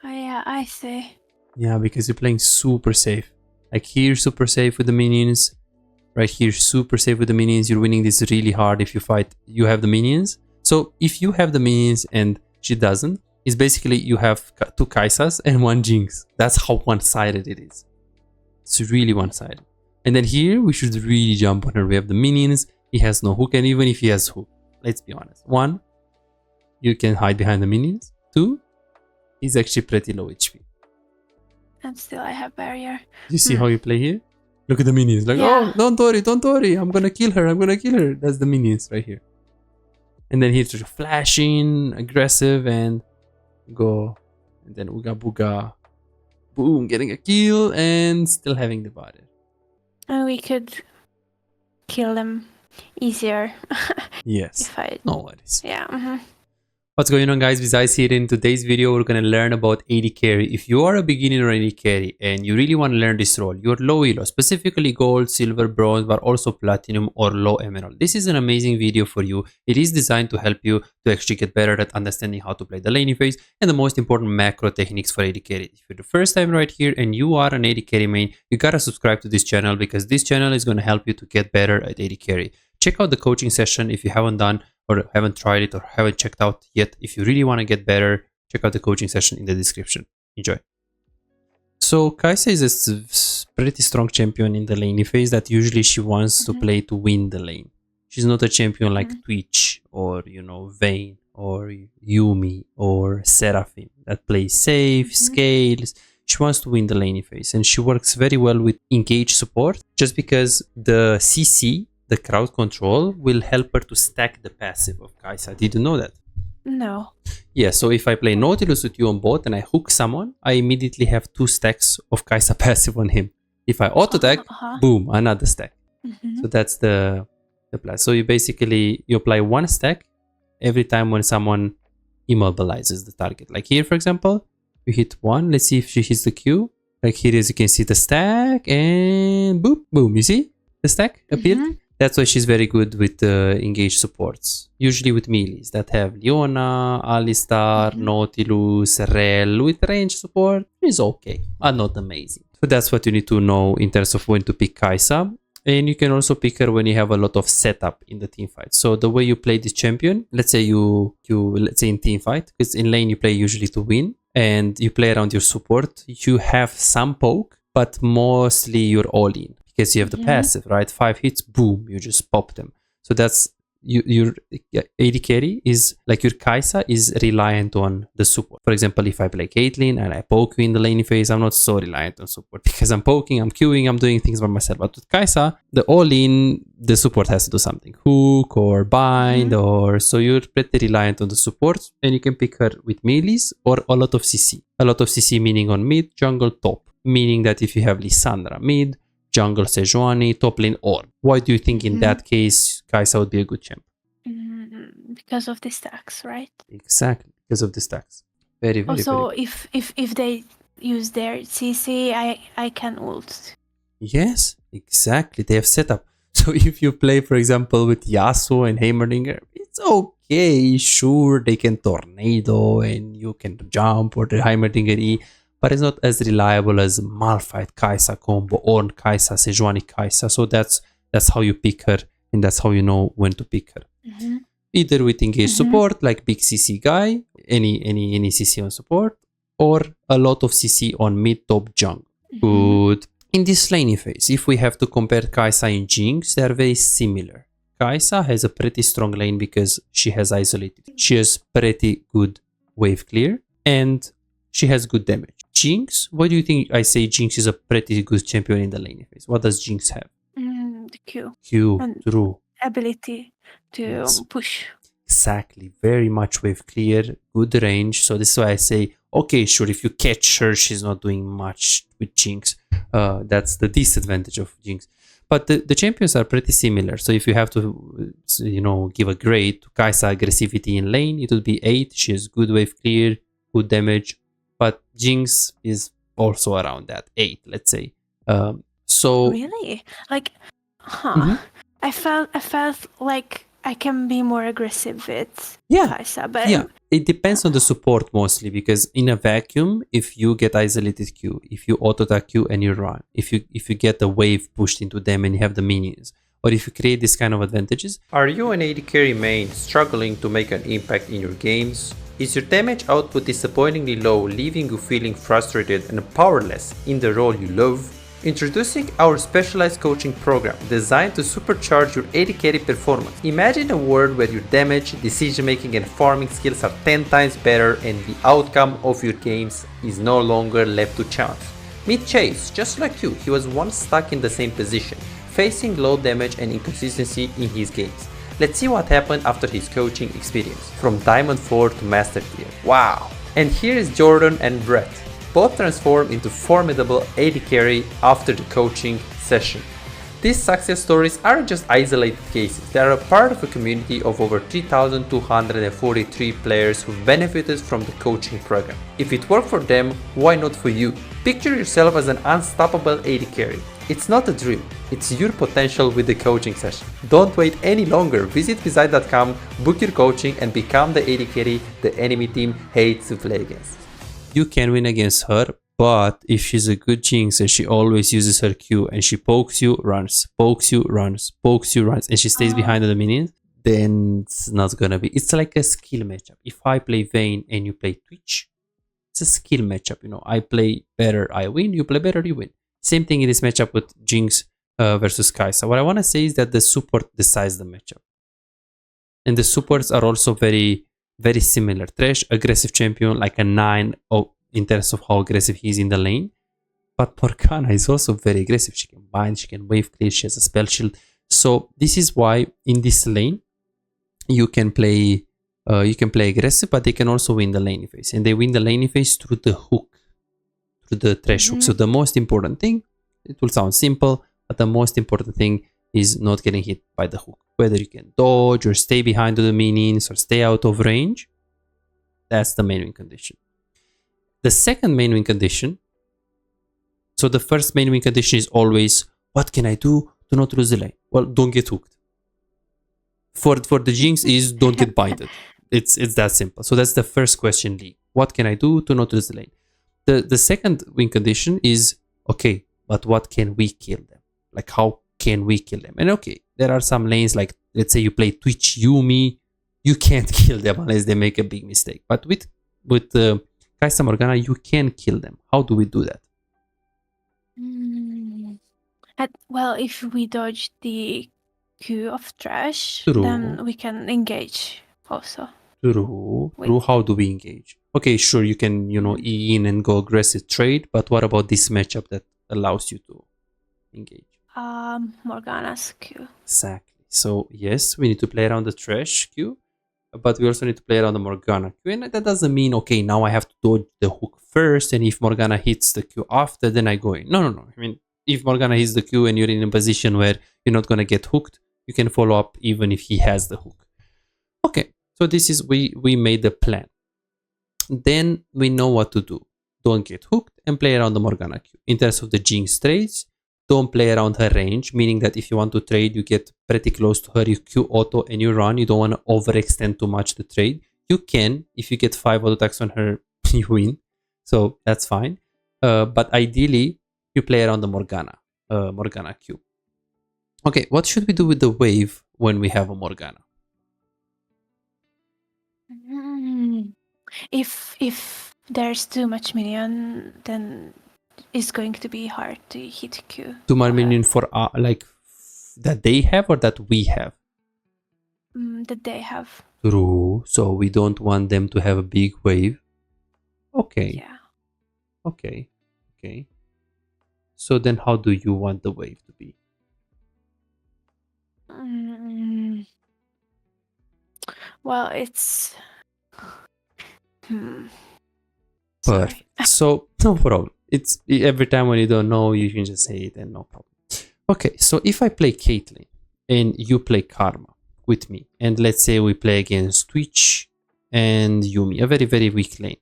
Oh yeah, I see. Yeah, because you're playing super safe. Like here, super safe with the minions. Right here, super safe with the minions. You're winning this really hard if you fight. You have the minions. So if you have the minions and she doesn't, it's basically you have two Kaisas and one Jinx. That's how one-sided it is. It's really one-sided. And then here, we should really jump on her. We have the minions. He has no hook, and even if he has hook, let's be honest. 1, you can hide behind the minions. 2, he's actually pretty low HP. And still I have barrier. You see how you play here? Look at the minions. Like, Yeah. oh, don't worry. I'm gonna kill her. That's the minions right here. And then he's just flashing, aggressive, and go. And then Uga Booga. Boom, getting a kill and still having the body. And we could kill them easier. Yes. If I... No worries. Yeah. What's going on, guys? Besides here, in today's video, we're going to learn about AD carry. If you are a beginner or AD carry and you really want to learn this role, you're low elo, specifically gold, silver, bronze, but also platinum or low emerald. This is an amazing video for you. It is designed to help you to actually get better at understanding how to play the laning phase and the most important macro techniques for AD carry. If you're the first time right here and you are an AD carry main, you gotta subscribe to this channel because this channel is going to help you to get better at AD carry. Check out the coaching session if you haven't done or haven't tried it or haven't checked out yet. If you really want to get better, check out the coaching session in the description. Enjoy. So Kaisa is a pretty strong champion in the laning phase that usually she wants to play to win the lane. She's not a champion like Twitch or, you know, Vayne or Yumi or Seraphine that plays safe, scales. She wants to win the laning phase, and she works very well with engage support just because the CC, the crowd control, will help her to stack the passive of Kaisa. Did you know that? No. Yeah, so if I play Nautilus with you on bot and I hook someone, I immediately have 2 stacks of Kaisa passive on him. If I auto-attack, boom, another stack. So that's the plan. So you basically, you apply 1 stack every time when someone immobilizes the target. Like here, for example, you hit 1. Let's see if she hits the Q. Like here, as you can see the stack, and boom, boom. You see the stack appeared? That's why she's very good with engage supports. Usually with melees that have Leona, Alistar, Nautilus, Rel. With range support, is okay, but not amazing. So that's what you need to know in terms of when to pick Kaisa. And you can also pick her when you have a lot of setup in the team fight. So the way you play this champion, let's say let's say in team fight, because in lane you play usually to win, and you play around your support, you have some poke, but mostly you're all in. Because you have the passive, right? 5 hits, boom, you just pop them. So that's your AD carry is like your Kaisa is reliant on the support. For example, if I play Caitlyn and I poke you in the laning phase, I'm not so reliant on support because I'm poking, I'm queuing, I'm doing things by myself. But with Kaisa, the all-in, the support has to do something, hook or bind, or so you're pretty reliant on the support, and you can pick her with melees or a lot of CC. A lot of CC meaning on mid, jungle, top. Meaning that if you have Lissandra mid, jungle Sejuani, top lane Orb. Why do you think in that case Kaisa would be a good champ? Because of the stacks, right? Exactly, because of the stacks. Very, very, also, very if they use their CC, I can ult. Yes, exactly. They have setup. So if you play, for example, with Yasuo and Heimerdinger, it's okay. Sure, they can tornado and you can jump or the Heimerdinger E. But it's not as reliable as Malphite Kaisa combo or Kaisa Sejuani Kaisa. So that's how you pick her, and that's how you know when to pick her. Either with engage support, like big CC guy, any CC on support, or a lot of CC on mid, top, jungle. Good. In this laning phase, if we have to compare Kaisa and Jinx, they are very similar. Kaisa has a pretty strong lane because she has isolated. She has pretty good wave clear, and she has good damage. Jinx, why do you think I say Jinx is a pretty good champion in the laning phase? What does Jinx have? The Q. And true. Ability to push. Exactly. Very much wave clear, good range. So this is why I say, okay, sure, if you catch her, she's not doing much with Jinx. That's the disadvantage of Jinx. But the champions are pretty similar. So if you have to, you know, give a grade to Kaisa aggressivity in lane, it would be 8. She has good wave clear, good damage. But Jinx is also around that 8, let's say. So really, like, I felt like I can be more aggressive with Yeah. Kaisa, but Yeah, it depends on the support mostly, because in a vacuum, if you get isolated Q, if you auto attack Q and you run, if you get the wave pushed into them and you have the minions, or if you create this kind of advantages. Are you an AD carry main struggling to make an impact in your games? Is your damage output disappointingly low, leaving you feeling frustrated and powerless in the role you love? Introducing our specialized coaching program designed to supercharge your AD carry performance. Imagine a world where your damage, decision making and farming skills are 10 times better and the outcome of your games is no longer left to chance. Meet Chase. Just like you, he was once stuck in the same position, facing low damage and inconsistency in his games. Let's see what happened after his coaching experience, from Diamond 4 to Master Tier. Wow! And here is Jordan and Brett, both transformed into formidable AD carry after the coaching session. These success stories aren't just isolated cases, they are a part of a community of over 3,243 players who benefited from the coaching program. If it worked for them, why not for you? Picture yourself as an unstoppable AD carry. It's not a dream, it's your potential with the coaching session. Don't wait any longer, visit Visite.com, book your coaching and become the AD carry the enemy team hates to play against. You can win against her, but if she's a good Jinx and she always uses her Q and she pokes you, runs, pokes you, runs, pokes you, runs, and she stays behind the minions, then it's not gonna be. It's like a skill matchup. If I play Vayne and you play Twitch, it's a skill matchup. You know, I play better, I win. You play better, you win. Same thing in this matchup with Jinx versus Kaisa. What I want to say is that the support decides the matchup, and the supports are also very similar. Thresh, aggressive champion, like a 9 in terms of how aggressive he is in the lane. But Morgana is also very aggressive. She can bind, she can wave clear, she has a spell shield. So this is why in this lane you can play aggressive, but they can also win the lane phase. And they win the lane phase through the hook, through the Thresh hook. So the most important thing, it will sound simple, but the most important thing is not getting hit by the hook. Whether you can dodge or stay behind the minions or stay out of range, that's the main win condition. The second main win condition, so the first main win condition is always, what can I do to not lose the lane? Well, don't get hooked. For the Jinx is don't get binded. It's that simple. So that's the first question, Lee. What can I do to not lose the lane? The second win condition is, okay, but what can we kill them? Like, how can we kill them? And okay, there are some lanes, like let's say you play Twitch Yumi, you can't kill them unless they make a big mistake. But with Kaisa Morgana, you can kill them. How do we do that? Well, if we dodge the Q of Thresh, True. then we can engage also. True. How do we engage? Okay, sure, you can, E in and go aggressive trade, but what about this matchup that allows you to engage? Morgana's Q. Exactly. So yes, we need to play around the Thresh Q, but we also need to play around the Morgana Q. And that doesn't mean, okay, now I have to dodge the hook first, and if Morgana hits the Q after, then I go in. No. I mean, if Morgana hits the Q and you're in a position where you're not going to get hooked, you can follow up even if he has the hook. Okay, so this is, we made the plan. Then we know what to do. Don't get hooked and play around the Morgana Q. In terms of the Jinx trades, don't play around her range, meaning that if you want to trade, you get pretty close to her, you Q auto and you run. You don't want to overextend too much the trade. You can, if you get 5 auto attacks on her, you win. So that's fine. But ideally, you play around the Morgana Q. Okay, what should we do with the wave when we have a Morgana? If there's too much minion, then it's going to be hard to hit Q. Too much minion for like that they have or that we have? That they have. True. So we don't want them to have a big wave. Okay. Yeah. Okay. So then how do you want the wave to be? Well, it's... Perfect. So no problem. It's every time when you don't know, you can just say it and no problem. Okay, so if I play Caitlyn and you play Karma with me, and let's say we play against Twitch and Yumi, a very, very weak lane.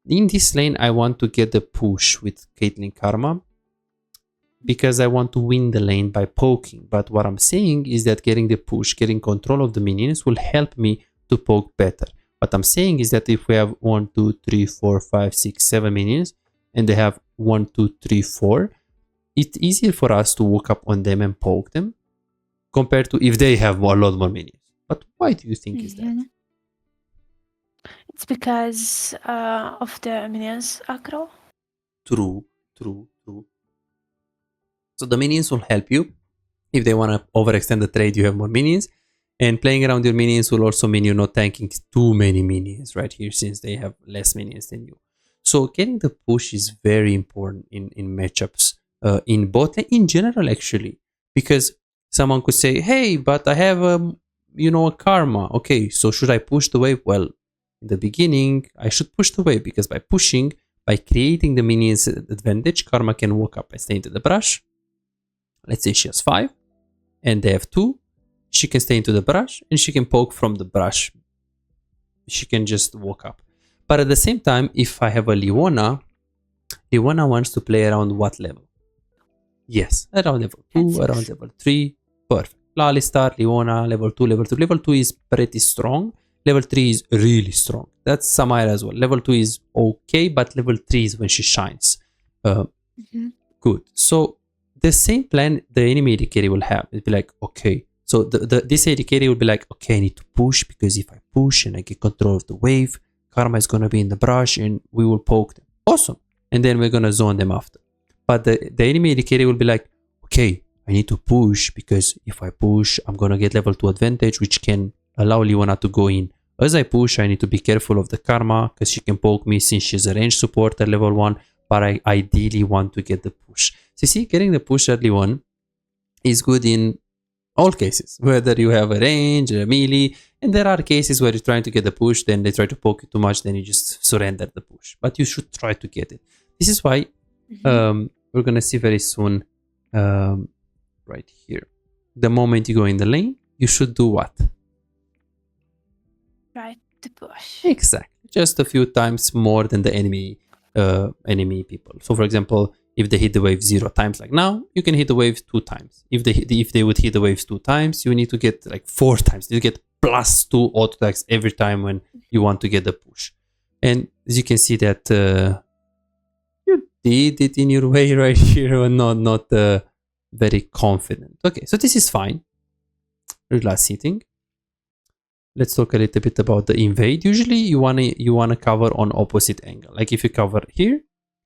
In this lane, I want to get the push with Caitlyn Karma. because I want to win the lane by poking. But what I'm saying is that getting the push, getting control of the minions will help me to poke better. What I'm saying is that if we have 1, 2, 3, 4, 5, 6, 7 minions, and they have 1, 2, 3, 4, it's easier for us to walk up on them and poke them compared to if they have a lot more minions. But why do you think is that? It's because of the minions aggro. True. So the minions will help you. If they want to overextend the trade, you have more minions. And playing around your minions will also mean you're not tanking too many minions right here, since they have less minions than you. So getting the push is very important in matchups, in bot lane, in general actually. Because someone could say, hey, but I have a karma. Okay, so should I push the wave? Well, in the beginning, I should push the wave, because by pushing, by creating the minions advantage, karma can walk up and stay into the brush. Let's say she has 5 and they have 2. She can stay into the brush and she can poke from the brush. She can just walk up. But at the same time, if I have a Leona wants to play around what level? Yes, around level 2, around level 3. Perfect. Lalistar, Leona, level 2, level 2. Level 2 is pretty strong. Level 3 is really strong. That's Samira as well. Level 2 is okay, but level 3 is when she shines. Good. So the same plan the enemy AD carry will have. It'll be like, okay. So this AD carry will be like, okay, I need to push, because if I push and I get control of the wave, karma is going to be in the brush and we will poke them. Awesome. And then we're going to zone them after. But the enemy AD carry will be like, okay, I need to push, because if I push, I'm going to get level 2 advantage, which can allow Leona to go in. As I push, I need to be careful of the karma, because she can poke me since she's a ranged supporter level 1, but I ideally want to get the push. So you see, getting the push early on is good in all cases, whether you have a range or a melee, and there are cases where you're trying to get the push, then they try to poke you too much, then you just surrender the push. But you should try to get it. This is why we're going to see very soon, right here. The moment you go in the lane, you should do what? Try to push. Exactly. Just a few times more than the enemy people. So for example, if they hit the wave 0 times like now, you can hit the wave 2 times. If they would hit the waves 2 times, you need to get like 4 times. You get +2 auto attacks every time when you want to get the push. And as you can see that you did it in your way right here, and not very confident. Okay, so this is fine. Relax sitting. Let's talk a little bit about the invade. Usually you wanna cover on opposite angle. Like if you cover here,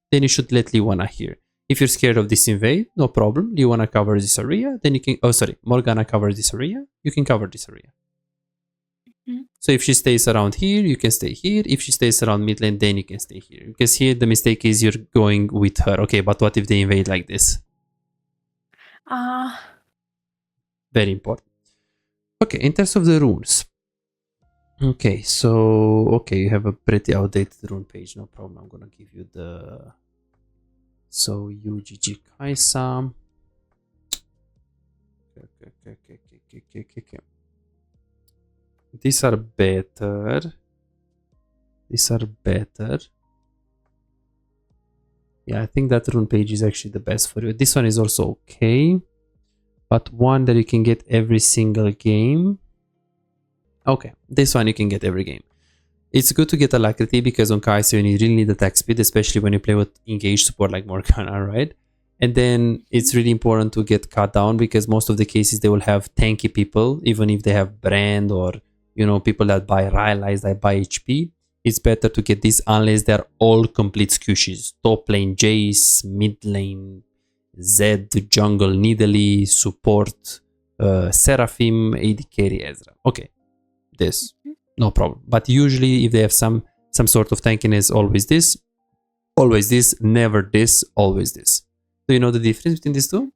then you should let Leona here. If you're scared of this invade, no problem. Leona covers this area, then you can, Morgana covers this area, you can cover this area. So if she stays around here, you can stay here. If she stays around mid lane, then you can stay here. Because here the mistake is you're going with her. Okay, but what if they invade like this? Very important. Okay, in terms of the runes. Okay, so you have a pretty outdated rune page, no problem. I'm gonna give you the UGG Kaisa. Okay. These are better. Yeah, I think that rune page is actually the best for you. This one is also okay, but one that you can get every single game. Okay, this one you can get every game. It's good to get alacrity, because on Kaisa you really need attack speed, especially when you play with engaged support like Morgana, right? And then it's really important to get cut down, because most of the cases they will have tanky people, even if they have brand or people that buy Rylai's, that buy HP. It's better to get this unless they're all complete squishes. Top lane Jace, mid lane Zed, jungle Nidalee, support Seraphim, AD carry Ezra. Okay. This, no problem. But usually if they have some sort of tankiness, always this, never this, always this. Do you know the difference between these two?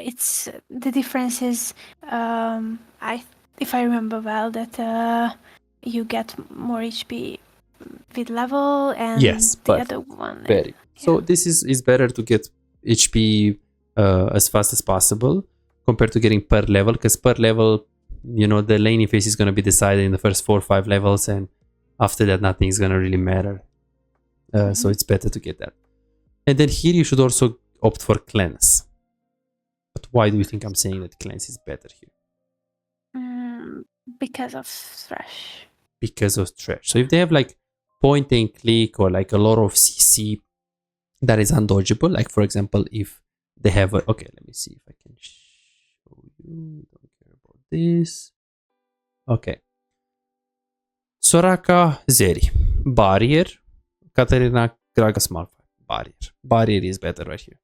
It's the difference is if I remember well, that you get more HP with level, and yes, the other one. Very. Yeah. So this is better to get HP as fast as possible compared to getting per level, because per level, the laning phase is going to be decided in the first 4 or 5 levels, and after that nothing is going to really matter. So it's better to get that. And then here you should also opt for cleanse. But why do you think I'm saying that cleanse is better here? Because of Thresh. Because of Thresh. So if they have like point and click or like a lot of CC that is undodgeable, like for example, if they have a, okay, let me see if I can show you. Don't care about this. Okay. Soraka, Zeri. Barrier. Katarina, Gragas, Malphite. Barrier. Barrier is better right here.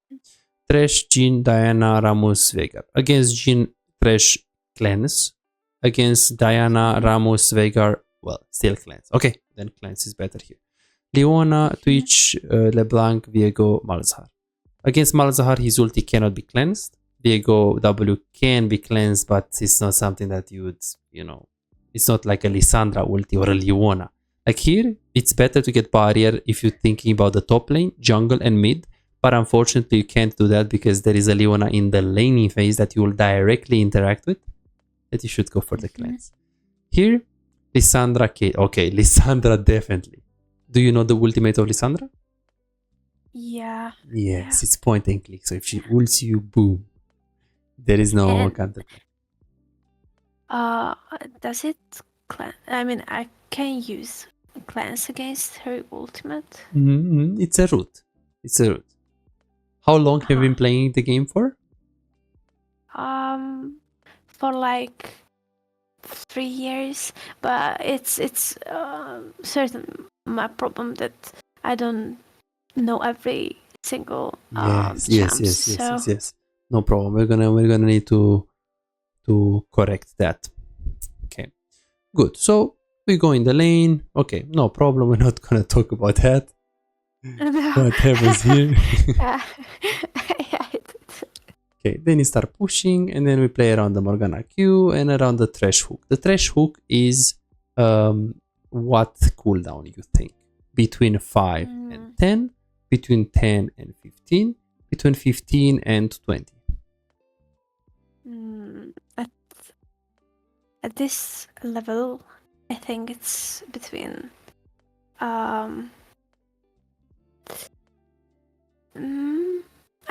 Thresh, Jhin, Diana, Rammus, Veigar. Against Jhin, Thresh, cleanse. Against Diana, Rammus, Veigar, well, still cleanse. Okay, then cleanse is better here. Leona, Twitch, LeBlanc, Viego, Malzahar. Against Malzahar, his ulti cannot be cleansed. Viego W can be cleansed, but it's not something that you would, you know, it's not like a Lissandra ulti or a Leona. Like here, it's better to get barrier if you're thinking about the top lane, jungle, and mid. But unfortunately, you can't do that because there is a Leona in the laning phase that you will directly interact with. That you should go for the cleanse. Here, Lissandra, okay, Lissandra definitely. Do you know the ultimate of Lissandra? Yeah. Yes, it's point and click. So if she ults you, boom. There is no counter. Does it I mean, I can use cleanse against her ultimate. It's a route. It's a route. How long have you been playing the game for? For like 3 years, but it's certain my problem that I don't know every single yes. No problem. We're gonna need to correct that. Okay, good. So we go in the lane. Okay, no problem. We're not gonna talk about that. No. What happens here? Okay, then you start pushing, and then we play around the Morgana Q and around the Thresh hook. The Thresh hook is what cooldown you think? Between 5 and 10, between 10 and 15, between 15 and 20. At this level, I think it's between I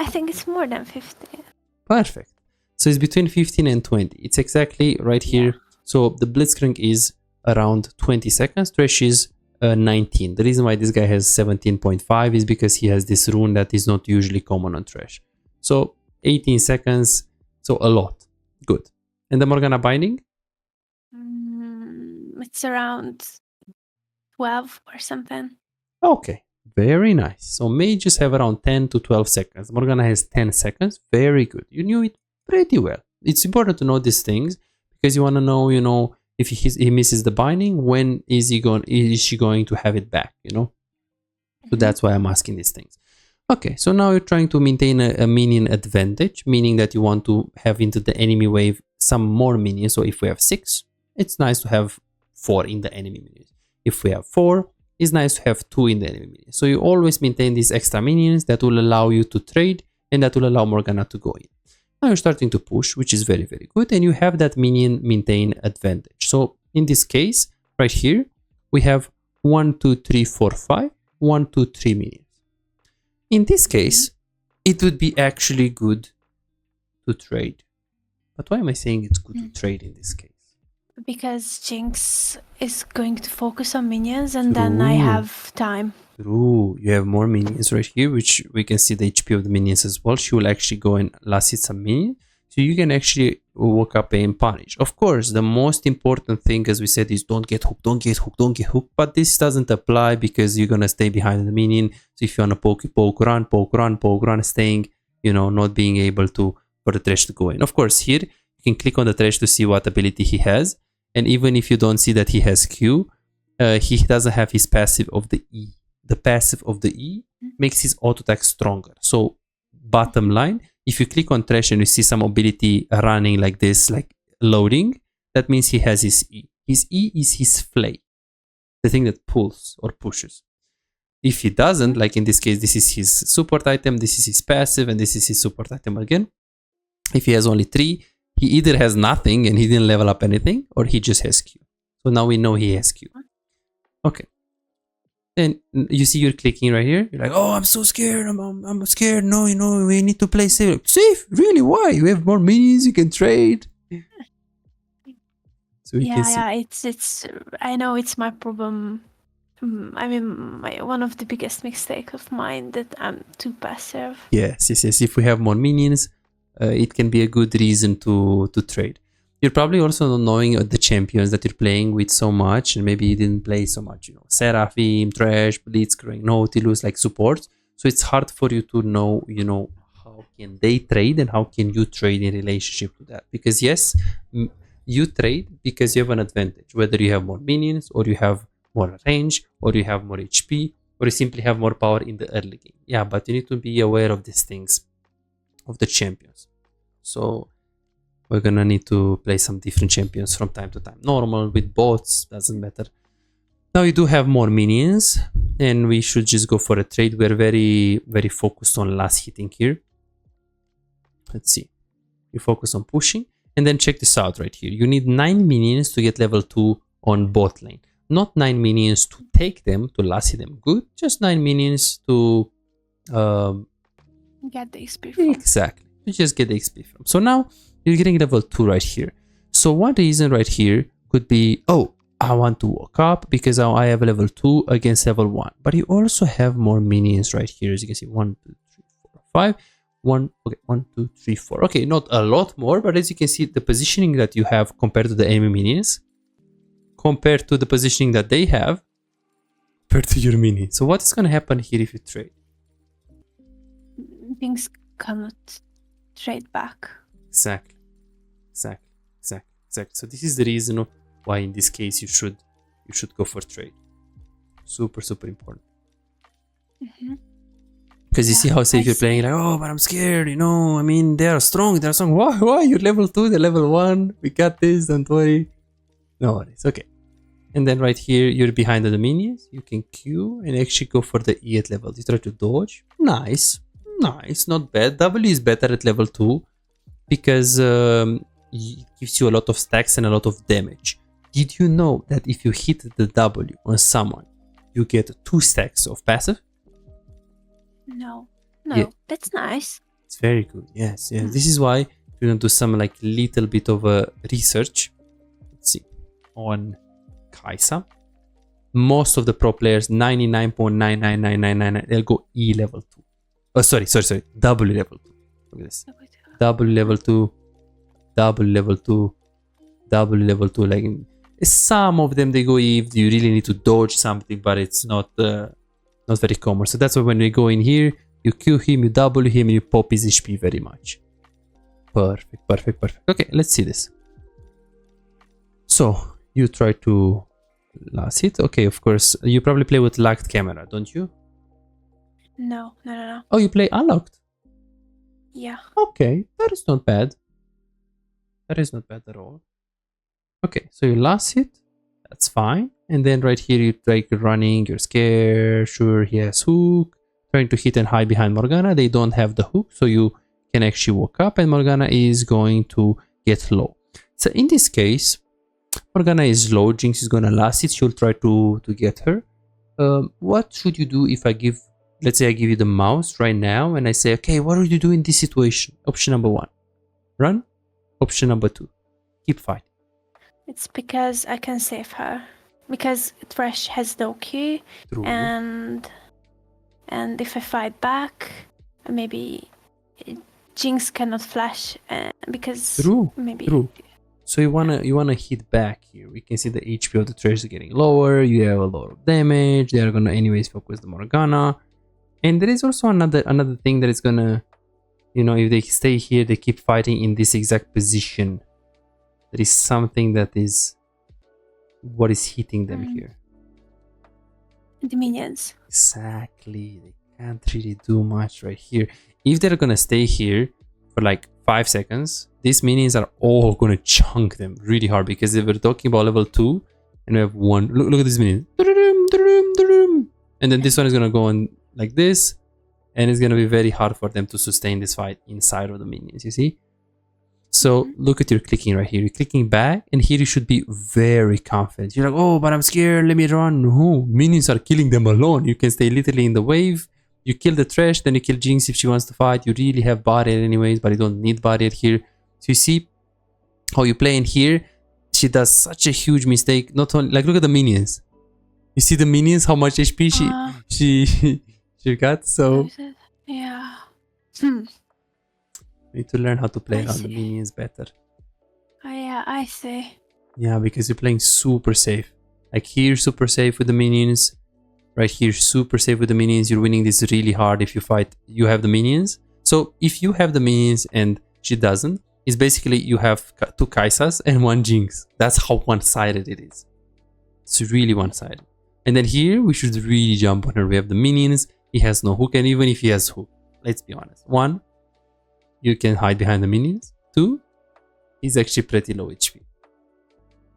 think it's more than 15. Perfect. So it's between 15 and 20. It's exactly right here. Yeah. So the Blitzcrank is around 20 seconds. Thresh is 19. The reason why this guy has 17.5 is because he has this rune that is not usually common on Thresh. So 18 seconds. So a lot. Good. And the Morgana binding? It's around 12 or something. Okay. Very nice. So mages have around 10 to 12 seconds. Morgana has 10 seconds. Very good. You knew it pretty well. It's important to know these things because you want to know, you know, if he misses the binding, when is she going to have it back, you know? So that's why I'm asking these things. Okay, so now you're trying to maintain a minion advantage, meaning that you want to have into the enemy wave some more minions. So if we have 6, it's nice to have 4 in the enemy minions. If we have 4, it's nice to have 2 in the enemy minions. So you always maintain these extra minions that will allow you to trade and that will allow Morgana to go in. Now you're starting to push, which is very, very good. And you have that minion maintain advantage. So in this case, right here, we have 1, 2, 3, 4, 5, 1, 2, 3 minions. In this case, it would be actually good to trade. But why am I saying it's good to trade in this case? Because Jinx is going to focus on minions and then I have time. True. You have more minions right here, which we can see the HP of the minions as well. She will actually go and last hit some minions. So you can actually walk up and punish. Of course, the most important thing, as we said, is don't get hooked, don't get hooked, don't get hooked. But this doesn't apply because you're going to stay behind the minion. So if you want to poke, run, staying, you know, not being able to, for the Thresh to go in. Of course, here, you can click on the Thresh to see what ability he has. And even if you don't see that he has Q, he doesn't have his passive of the E. The passive of the E makes his auto attack stronger. So bottom line, if you click on Thresh and you see some ability running like this, like loading, that means he has his E. His E is his flay, the thing that pulls or pushes. If he doesn't, like in this case, this is his support item, this is his passive, and this is his support item again. If he has only 3, he either has nothing and he didn't level up anything, or he just has Q. So now we know he has Q. Okay. then you see you're clicking right here. You're like, oh, I'm so scared. I'm scared. No, we need to play safe. Safe? Really? Why? You have more minions. You can trade. So we can see. It's. I know it's my problem. I mean, one of the biggest mistakes of mine that I'm too passive. Yes. If we have more minions, it can be a good reason to trade. You're probably also not knowing the champions that you're playing with so much, and maybe you didn't play so much, Seraphim, Thresh, Blitzcrank, Nautilus, like supports. So it's hard for you to know, how can they trade and how can you trade in relationship to that. Because yes, you trade because you have an advantage, whether you have more minions or you have more range or you have more HP or you simply have more power in the early game. Yeah, but you need to be aware of these things, of the champions. So we're gonna need to play some different champions from time to time. Normal, with bots, doesn't matter. Now you do have more minions and we should just go for a trade. We're very, very focused on last hitting here. Let's see. You focus on pushing and then check this out right here. You need 9 minions to get level 2 on bot lane. Not 9 minions to take them, to last hit them good. Just 9 minions to get the XP from. Exactly. You just get the XP from. So now you're getting level 2 right here. So one reason right here could be, oh, I want to walk up because now I have level 2 against level 1. But you also have more minions right here. As you can see, 1, 2, 3, 4, 5. 1, 2, 3, 4. Okay, not a lot more, but as you can see, the positioning that you have compared to the enemy minions, compared to the positioning that they have, compared to your minions. So what is going to happen here if you trade? Things cannot trade back. Exactly. So this is the reason why in this case you should go for trade. Super important. Because you see how safe you're playing, like, oh, but I'm scared, I mean, they are strong. Why? You're level 2, they're level 1. We got this, don't worry. No worries, okay. And then right here, you're behind the minions. You can Q and actually go for the E at level. You try to dodge. Nice, not bad. W is better at level 2 because it gives you a lot of stacks and a lot of damage. Did you know that if you hit the W on someone, you get 2 stacks of passive? No, yeah. That's nice. It's very good. Yes. This is why we're gonna do some like little bit of a research. Let's see on Kaisa. Most of the pro players, 99.99999, they'll go E level 2. Oh, sorry, W level 2. Look at this. W level 2, W level 2, W level 2. Like some of them they go E if you really need to dodge something, but it's not very common. So that's why when we go in here, you Q him, you W him, and you pop his HP very much. Perfect. Okay, let's see this. So you try to last hit. Okay, of course, you probably play with locked camera, don't you? No. Oh, you play unlocked? Yeah. Okay, that is not bad. That is not bad at all. Okay, so you last hit. That's fine. And then right here, you try running. You're scared. Sure, he has hook. Trying to hit and hide behind Morgana. They don't have the hook, so you can actually walk up and Morgana is going to get low. So in this case, Morgana is low. Jinx is going to last it. She'll try to get her. What should you do if I give... Let's say I give you the mouse right now and I say, okay, what would you do in this situation? Option number 1, run. Option number 2, keep fighting. It's because I can save her. Because Thresh has no Q. True. And if I fight back, maybe Jinx cannot flash because True. maybe... True. So you wanna hit back here. We can see the HP of the Thresh is getting lower. You have a lot of damage. They are gonna anyways focus the Morgana. And there is also another thing that is gonna, if they stay here, they keep fighting in this exact position. There is something that is what is hitting them here. The minions. Exactly. They can't really do much right here. If they're gonna stay here for like 5 seconds, these minions are all gonna chunk them really hard because if we're talking about level 2 and we have 1, look at this minion. And then this one is gonna go on like this, and it's gonna be very hard for them to sustain this fight inside of the minions, you see? So look at your clicking right here. You're clicking back, and here you should be very confident. You're like, oh, but I'm scared. Let me run. No, minions are killing them alone. You can stay literally in the wave. You kill the trash, then you kill Jinx if she wants to fight. You really have barrier anyways, but you don't need barrier here. So you see how you play in here. She does such a huge mistake. Not only like look at the minions. You see the minions, how much HP she got. So yeah. Need to learn how to play around the minions better. Oh, yeah, I see. Yeah, because you're playing super safe. Like here, super safe with the minions. Right here, super safe with the minions. You're winning this really hard if you fight. You have the minions. So if you have the minions and she doesn't, it's basically you have 2 Kaisas and 1 Jinx. That's how one-sided it is. It's really one-sided. And then here, we should really jump on her. We have the minions. He has no hook, and even if he has hook, let's be honest. 1, you can hide behind the minions. 2, he's actually pretty low HP.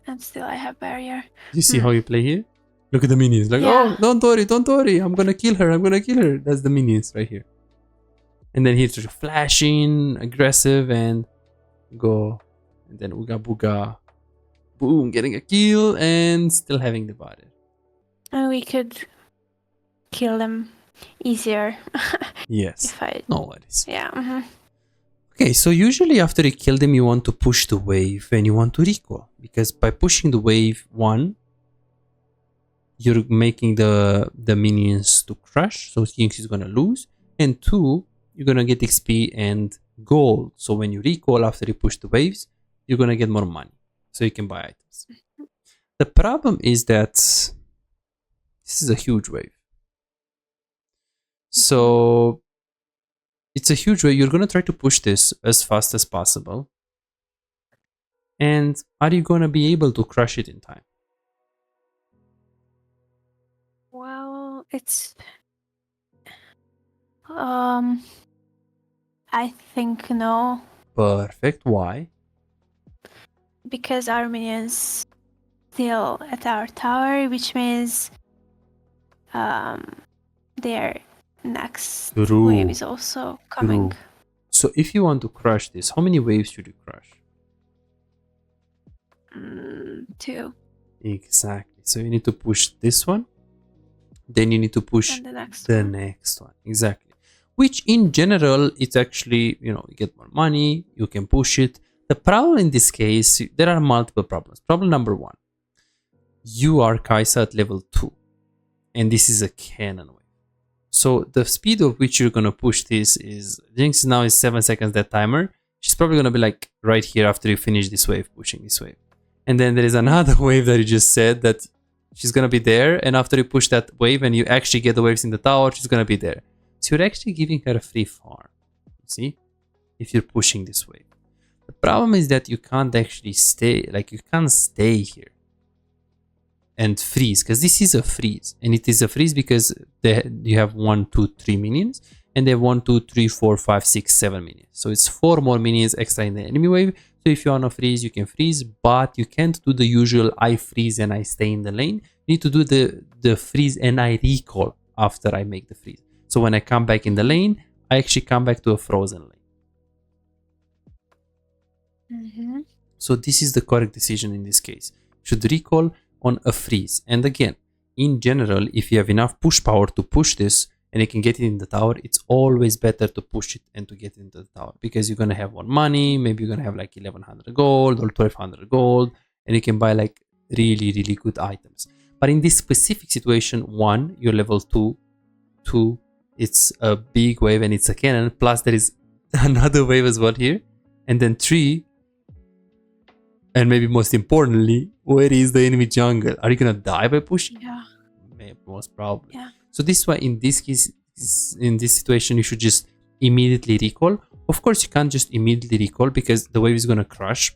And still I have barrier. You see how you play here? Look at the minions. Like, yeah. Oh, don't worry. I'm gonna kill her. That's the minions right here. And then he's just flashing, aggressive, and go. And then Ooga Booga. Boom, getting a kill and still having the barrier. And we could kill them easier. Yes. No worries. Yeah. Okay, so usually after you kill them, you want to push the wave and you want to recall. Because by pushing the wave, 1, you're making the minions to crush. So Jinx is going to lose. And 2, you're going to get XP and gold. So when you recall after you push the waves, you're going to get more money. So you can buy items. The problem is that this is a huge wave. So it's a huge wave. You're going to try to push this as fast as possible. And are you going to be able to crush it in time? Well, it's... I think no. Perfect. Why? Because our minions still at our tower, which means their next wave is also coming. So if you want to crush this, how many waves should you crush? 2. Exactly. So you need to push this one. Then you need to push the next one. Exactly. Which in general, it's actually, you get more money. You can push it. The problem in this case, there are multiple problems. Problem number 1. You are Kaisa at level 2. And this is a cannon wave. So the speed of which you're going to push this is, Jinx now is 7 seconds that timer. She's probably going to be like right here after you finish this wave, pushing this wave. And then there is another wave that you just said that she's going to be there. And after you push that wave and you actually get the waves in the tower, she's going to be there. So you're actually giving her a free farm. See? If you're pushing this wave. The problem is that you can't actually stay, like you can't stay here and freeze, because this is a freeze. And it is a freeze because you have 1, 2, 3 minions, and they have 1, 2, 3, 4, 5, 6, 7 minions. So it's 4 more minions extra in the enemy wave. So if you want to freeze, you can freeze, but you can't do the usual I freeze and I stay in the lane. You need to do the freeze and I recall after I make the freeze. So when I come back in the lane, I actually come back to a frozen lane. So this is the correct decision in this case. Should recall on a freeze. And again, in general, if you have enough push power to push this and you can get it in the tower, it's always better to push it and to get it into the tower, because you're going to have more money. Maybe you're going to have like 1100 gold or 1200 gold, and you can buy like really, really good items. But in this specific situation, 1, you're level 2, 2, it's a big wave and it's a cannon, plus there is another wave as well here, and then 3, and maybe most importantly, where is the enemy jungle? Are you gonna die by pushing? Yeah. Maybe, most probably. Yeah. So this is why in this case, in this situation, you should just immediately recall. Of course, you can't just immediately recall because the wave is gonna crush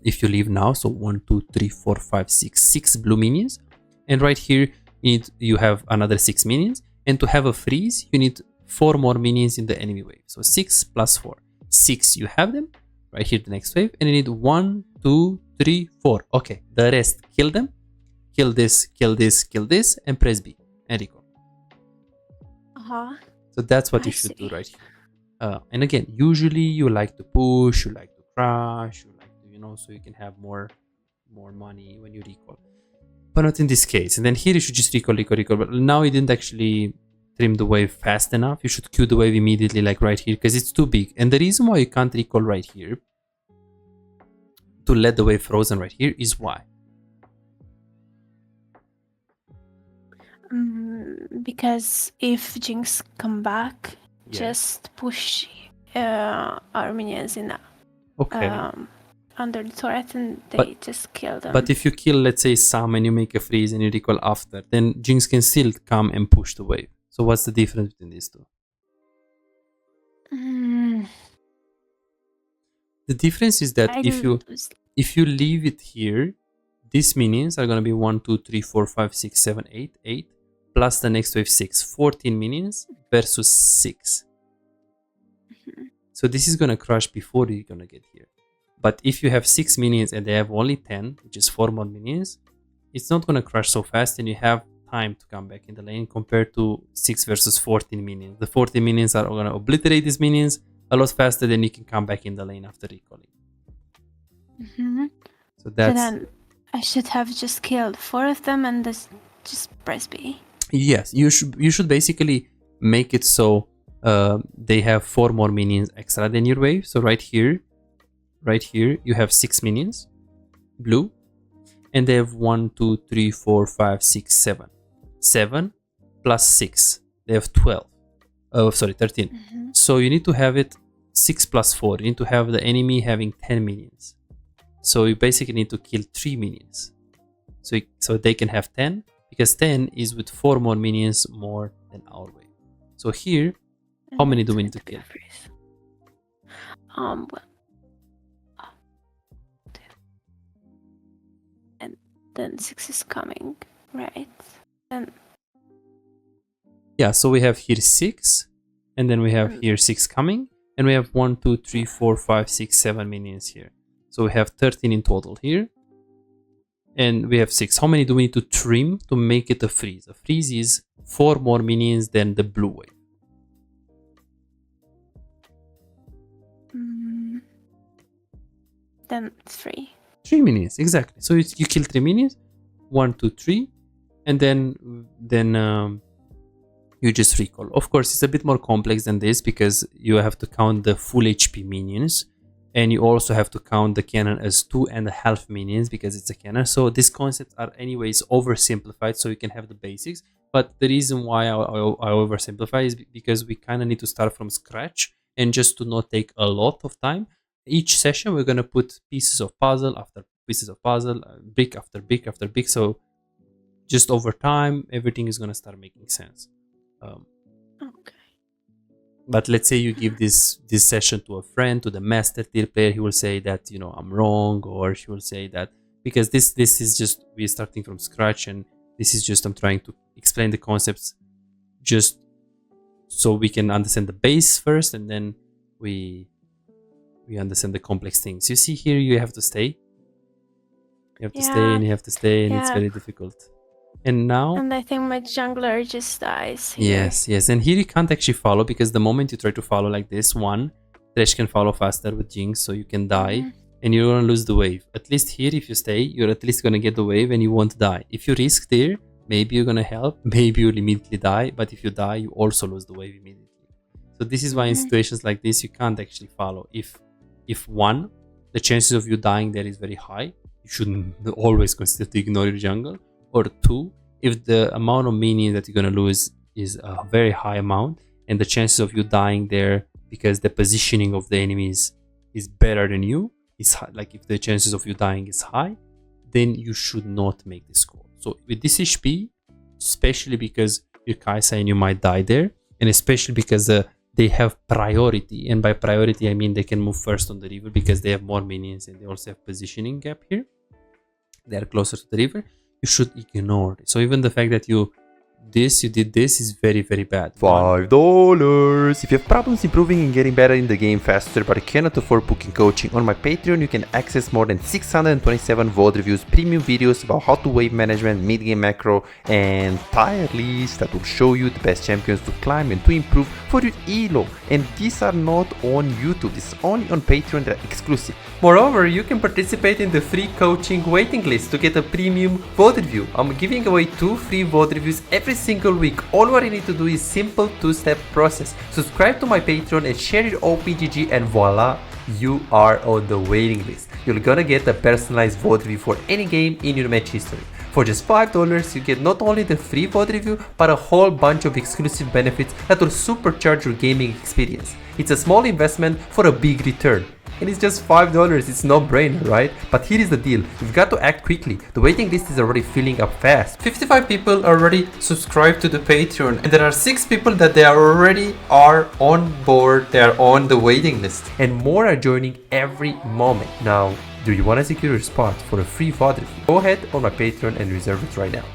if you leave now. So 1, 2, 3, 4, 5, 6 blue minions, and right here you have another 6 minions. And to have a freeze, you need 4 more minions in the enemy wave. So 6 plus 4, 6. You have them. Right here, the next wave, and you need 1, 2, 3, 4. Okay, the rest, kill them, kill this, and press B and recall. Uh-huh. So that's what you should do right here. And again, usually you like to push, you like to crash, you like to, you know, so you can have more money when you recall. But not in this case. And then here you should just recall. But now you didn't actually trim the wave fast enough. You should cue the wave immediately, like right here, because it's too big. And the reason why you can't recall right here to let the wave frozen right here is why. Because if Jinx come back, just push our minions in under the turret and they just kill them. But if you kill, let's say, Sam and you make a freeze and you recall after, then Jinx can still come and push the wave. So what's the difference between these two? The difference is that if you leave it here, these minions are going to be 1, 2, 3, 4, 5, 6, 7, 8, plus the next wave 6. 14 minions versus 6. So this is going to crash before you're going to get here. But if you have 6 minions and they have only 10, which is 4 more minions, it's not going to crash so fast and you have time to come back in the lane compared to 6 versus 14 minions. The 14 minions are going to obliterate these minions a lot faster than you can come back in the lane after recalling. So then I should have just killed 4 of them and just press B. Yes, you should basically make it so they have 4 more minions extra than your wave. So right here you have 6 minions, blue, and they have 1, 2, 3, 4, 5, 6, 7. 7 plus 6, they have 12. Oh, sorry, 13. So you need to have it 6 plus 4. You need to have the enemy having 10 minions. So you basically need to kill 3 minions. So they can have 10, because 10 is with 4 more minions more than our wave. So here, how many do we need to kill? Well, and then 6 is coming, right? Then yeah, so we have here 6, and then we have here 6 coming, and we have 1, 2, 3, 4, 5, 6, 7 minions here. So we have 13 in total here, and we have 6. How many do we need to trim to make it a freeze? A freeze is 4 more minions than the blue wave. Then 3. 3 minions, exactly. So you kill 3 minions, 1, 2, 3, and then you just recall. Of course, it's a bit more complex than this because you have to count the full HP minions, and you also have to count the cannon as 2.5 minions because it's a cannon. So these concepts are anyways oversimplified, so you can have the basics. But the reason why I oversimplify is because we kind of need to start from scratch, and just to not take a lot of time. Each session we're going to put pieces of puzzle after pieces of puzzle, brick after brick after brick. So just over time, everything is going to start making sense. Okay. But let's say you give this session to a friend, to the master tier player, he will say that, you know, I'm wrong, or she will say that, because this is just, we're starting from scratch, and this is just, I'm trying to explain the concepts just so we can understand the base first, and then we understand the complex things. You see here, you have to stay. You have to stay, and you have to stay, and it's very difficult. And now... And I think my jungler just dies here. Yes. And here you can't actually follow, because the moment you try to follow like this, Thresh can follow faster with Jinx, so you can die, and you're gonna lose the wave. At least here, if you stay, you're at least gonna get the wave, and you won't die. If you risk there, maybe you're gonna help, maybe you'll immediately die, but if you die, you also lose the wave immediately. So this is why in situations like this, you can't actually follow. If 1, the chances of you dying there is very high, you shouldn't always consider to ignore your jungle. Or 2, if the amount of minions that you're going to lose is a very high amount, and the chances of you dying there because the positioning of the enemies is better than you, is high, like if the chances of you dying is high, then you should not make this call. So with this HP, especially because you're Kaisa and you might die there, and especially because they have priority, and by priority I mean they can move first on the river because they have more minions, and they also have positioning gap here. They are closer to the river. You should ignore it. So even the fact that you this, you did this is very, very bad. $5. If you have problems improving and getting better in the game faster but cannot afford booking coaching, on my Patreon you can access more than 627 VOD reviews, premium videos about how to wave management, mid-game macro, and tier lists that will show you the best champions to climb and to improve for your elo. And these are not on YouTube, this is only on Patreon, they're exclusive. Moreover, you can participate in the free coaching waiting list to get a premium VOD review. I'm giving away 2 free VOD reviews every single week. All what you need to do is simple 2-step process. Subscribe to my Patreon and share your OPGG and voila, you are on the waiting list. You're gonna get a personalized VOD review for any game in your match history. For just $5, you get not only the free VOD review, but a whole bunch of exclusive benefits that will supercharge your gaming experience. It's a small investment for a big return. And it's just $5, it's no brainer, right? But here is the deal, you've got to act quickly. The waiting list is already filling up fast. 55 people already subscribed to the Patreon, and there are 6 people that they already are on board, they are on the waiting list. And more are joining every moment. Now, do you want to secure your spot for a free VOD review? Go ahead on my Patreon and reserve it right now.